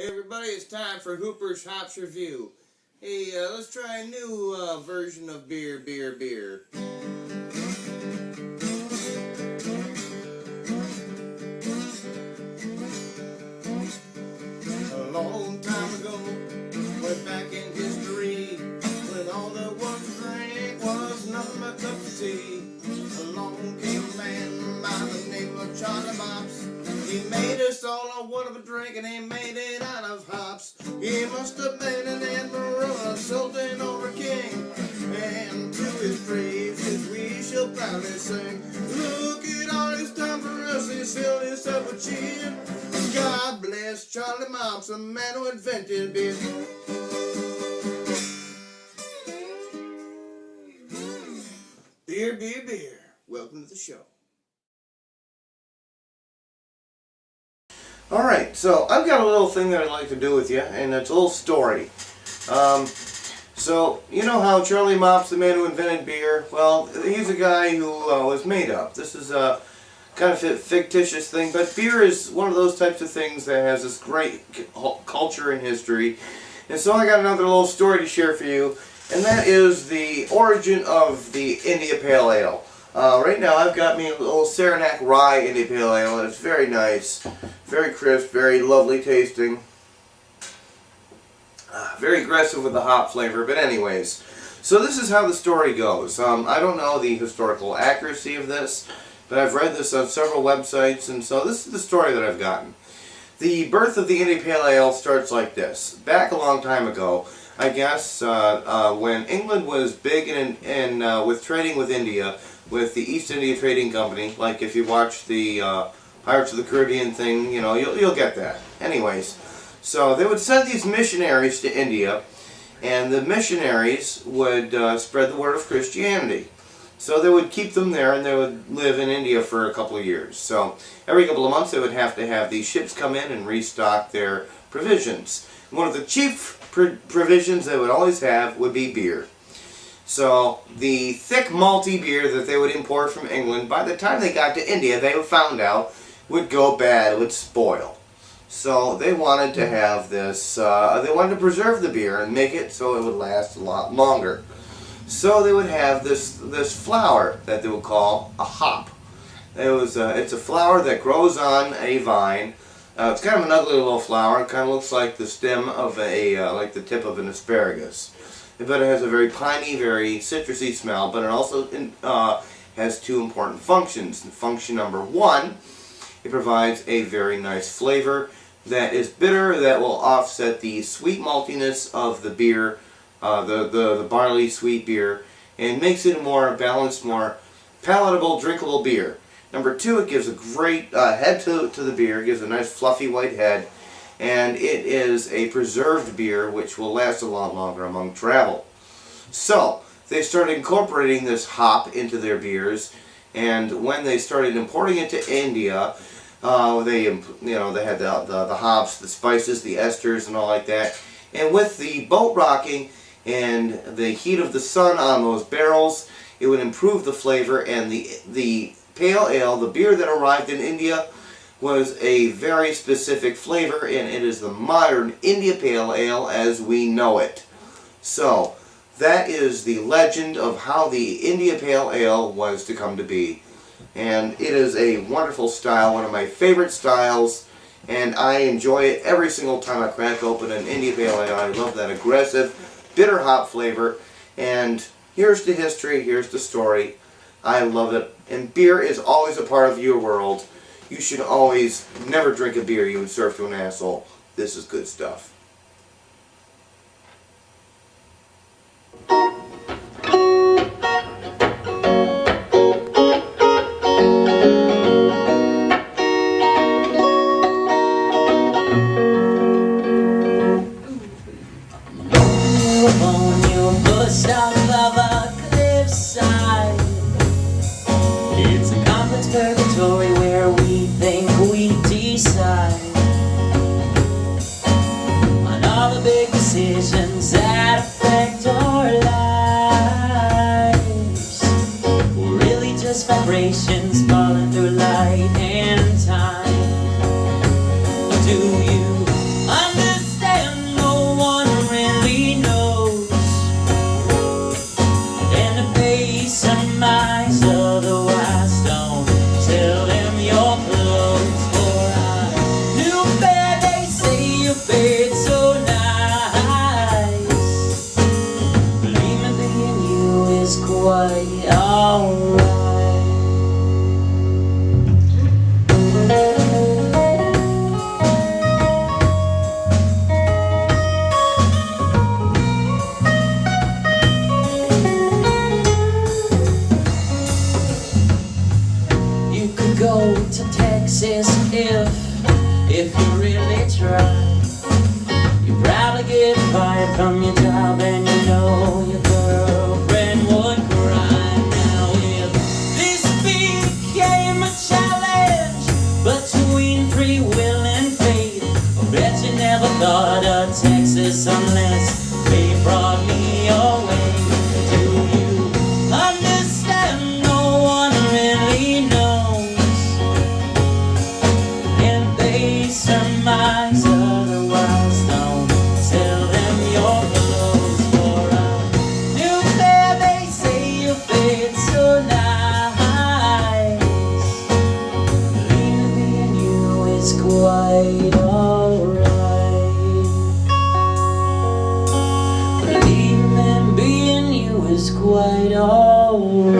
Hey everybody, it's time for Hooper's Hops Review. Hey, let's try a new version of beer. A long time ago, way back in history, when all there was to drink was nothing but cups of tea, along came a man by the name of Charlie Mops. He made us all a one of a drink, and he made it out of hops. He must have been an admiral, a sultan, or a king, and to his praises we shall proudly sing. Look at all he's done for us, he's filled himself with cheer. God bless Charlie Mops, the man who invented beer. Beer. Welcome to the show. Alright, so I've got a little thing that I'd like to do with you, and it's a little story. So, you know how Charlie Mops, the man who invented beer, well, he's a guy who was made up. This is a kind of fictitious thing, but beer is one of those types of things that has this great culture and history. And so I got another little story to share for you, and that is the origin of the India Pale Ale. Right now I've got me a little Saranac Rye India Pale Ale, and it's very nice, very crisp, very lovely tasting, very aggressive with the hop flavor, but anyways. So this is how the story goes. I don't know the historical accuracy of this, but I've read this on several websites, and so this is the story that I've gotten. The birth of the India Pale Ale starts like this. Back a long time ago, I guess, when England was big with trading with India, with the East India Trading Company, like if you watch the Pirates of the Caribbean thing, you know, you'll get that. Anyways, so they would send these missionaries to India, and the missionaries would spread the word of Christianity. So they would keep them there, and they would live in India for a couple of years. So every couple of months they would have to have these ships come in and restock their provisions. One of the chief provisions they would always have would be beer. So the thick malty beer that they would import from England, by the time they got to India, they found out would go bad, would spoil. So they wanted to have this, they wanted to preserve the beer and make it so it would last a lot longer. So they would have this flower that they would call a hop. It's a flower that grows on a vine. It's kind of an ugly little flower. It kind of looks like the stem of like the tip of an asparagus. But it has a very piney, very citrusy smell, but it also has two important functions. Function number one, it provides a very nice flavor that is bitter, that will offset the sweet maltiness of the beer, the barley sweet beer, and makes it a more balanced, more palatable, drinkable beer. Number two, it gives a great head to the beer, it gives a nice fluffy white head, and it is a preserved beer which will last a lot longer among travel. So they started incorporating this hop into their beers, and when they started importing it to India, they had the hops, the spices, the esters, and all like that. And with the boat rocking and the heat of the sun on those barrels, it would improve the flavor, and the pale ale, the beer that arrived in India, was a very specific flavor, and it is the modern India Pale Ale as we know it. So, that is the legend of how the India Pale Ale was to come to be. And it is a wonderful style, one of my favorite styles, and I enjoy it every single time I crack open an India Pale Ale. I love that aggressive, bitter hop flavor, and here's the history, here's the story. I love it, and beer is always a part of your world. You should always never drink a beer you would serve to an asshole. This is good stuff. It's a complex purgatory where we think we decide. from your job and you know your girlfriend would cry. Now if this became a challenge between free will and fate, I bet you never thought of Texas unless they brought me your way. Do you understand? No one really knows, and they surmise otherwise. Don't tell them your clothes for a nuclear. They say you fade so nice. Believe me, in you is quite alright. Believe me, being you is quite alright.